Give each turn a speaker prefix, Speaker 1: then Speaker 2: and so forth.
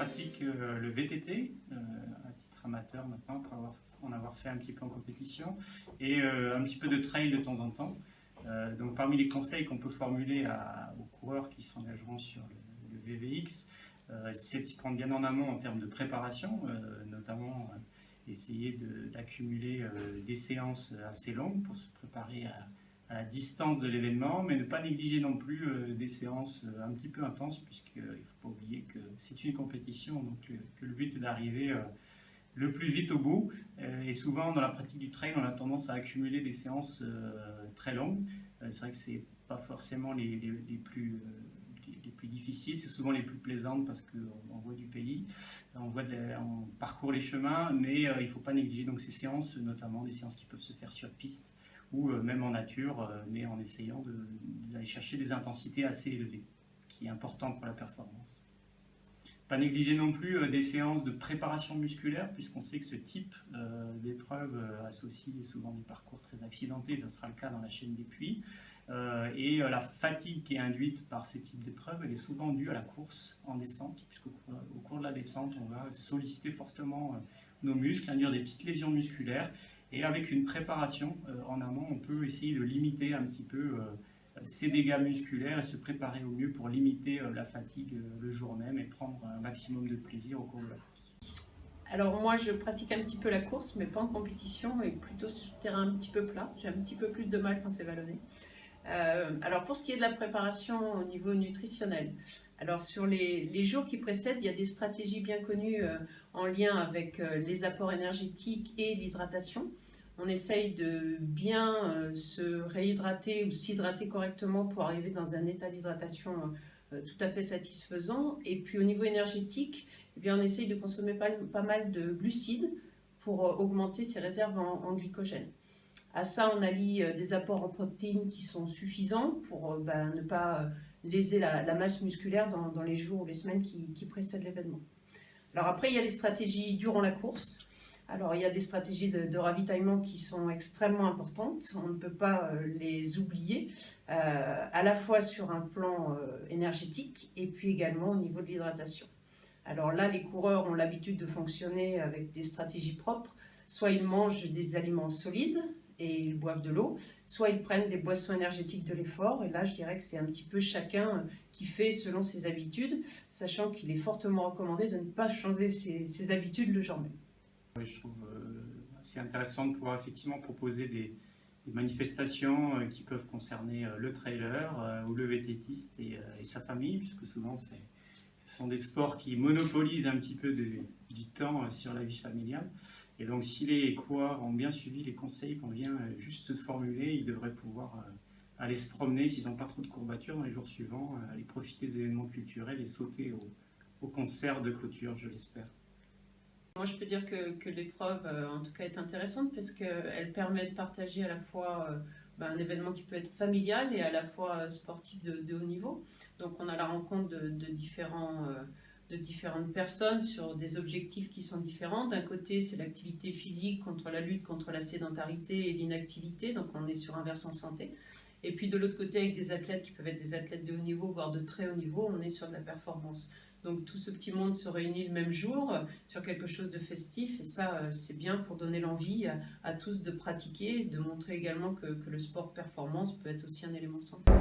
Speaker 1: pratique le VTT à titre amateur maintenant, après en avoir fait un petit peu en compétition, et un petit peu de trail de temps en temps. Donc parmi les conseils qu'on peut formuler aux coureurs qui s'engageront sur le VVX, c'est de s'y prendre bien en amont en termes de préparation, notamment essayer d'accumuler des séances assez longues pour se préparer à la distance de l'événement, mais ne pas négliger non plus des séances un petit peu intenses, puisqu'il ne faut pas oublier que c'est une compétition, donc que le but est d'arriver le plus vite au bout. Et souvent, dans la pratique du trail, on a tendance à accumuler des séances très longues. C'est vrai que ce n'est pas forcément les plus difficiles, c'est souvent les plus plaisantes parce qu'on voit du pays, on parcourt les chemins, mais il ne faut pas négliger donc ces séances, notamment des séances qui peuvent se faire sur piste ou même en nature, mais en essayant d'aller chercher des intensités assez élevées, ce qui est important pour la performance. Pas négliger non plus des séances de préparation musculaire, puisqu'on sait que ce type d'épreuve associe souvent des parcours très accidentés, ça sera le cas dans la chaîne des puits, et la fatigue qui est induite par ces types d'épreuves, elle est souvent due à la course en descente, puisqu'au cours de la descente, on va solliciter fortement nos muscles, induire des petites lésions musculaires, et avec une préparation en amont, on peut essayer de limiter un petit peu ces dégâts musculaires et se préparer au mieux pour limiter la fatigue le jour même et prendre un maximum de plaisir au cours de la course.
Speaker 2: Alors moi je pratique un petit peu la course, mais pas en compétition et plutôt sur terrain un petit peu plat. J'ai un petit peu plus de mal quand c'est vallonné. Alors pour ce qui est de la préparation au niveau nutritionnel, alors sur les jours qui précèdent, il y a des stratégies bien connues en lien avec les apports énergétiques et l'hydratation. On essaye de bien se réhydrater ou s'hydrater correctement pour arriver dans un état d'hydratation tout à fait satisfaisant. Et puis au niveau énergétique, eh bien, on essaye de consommer pas mal de glucides pour augmenter ses réserves en glycogène. À ça, on allie des apports en protéines qui sont suffisants pour ne pas léser la masse musculaire dans les jours ou les semaines qui précèdent l'événement. Alors après, il y a les stratégies durant la course. Alors il y a des stratégies de ravitaillement qui sont extrêmement importantes, on ne peut pas les oublier, à la fois sur un plan énergétique et puis également au niveau de l'hydratation. Alors là, les coureurs ont l'habitude de fonctionner avec des stratégies propres, soit ils mangent des aliments solides et ils boivent de l'eau, soit ils prennent des boissons énergétiques de l'effort, et là je dirais que c'est un petit peu chacun qui fait selon ses habitudes, sachant qu'il est fortement recommandé de ne pas changer ses habitudes le jour même.
Speaker 1: Je trouve assez intéressant de pouvoir effectivement proposer des manifestations qui peuvent concerner le trailer ou le VTTiste et sa famille, puisque souvent ce sont des sports qui monopolisent un petit peu du temps sur la vie familiale. Et donc si les coureurs ont bien suivi les conseils qu'on vient juste de formuler, ils devraient pouvoir aller se promener s'ils n'ont pas trop de courbatures dans les jours suivants, aller profiter des événements culturels et sauter au concert de clôture, je l'espère.
Speaker 2: Moi, je peux dire que l'épreuve, en tout cas, est intéressante parce qu'elle permet de partager à la fois un événement qui peut être familial et à la fois sportif de haut niveau. Donc, on a la rencontre de différentes personnes sur des objectifs qui sont différents. D'un côté, c'est l'activité physique contre la lutte contre la sédentarité et l'inactivité. Donc, on est sur un versant santé. Et puis, de l'autre côté, avec des athlètes qui peuvent être des athlètes de haut niveau, voire de très haut niveau, on est sur de la performance. Donc tout ce petit monde se réunit le même jour sur quelque chose de festif et ça c'est bien pour donner l'envie à tous de pratiquer et de montrer également que le sport performance peut être aussi un élément santé.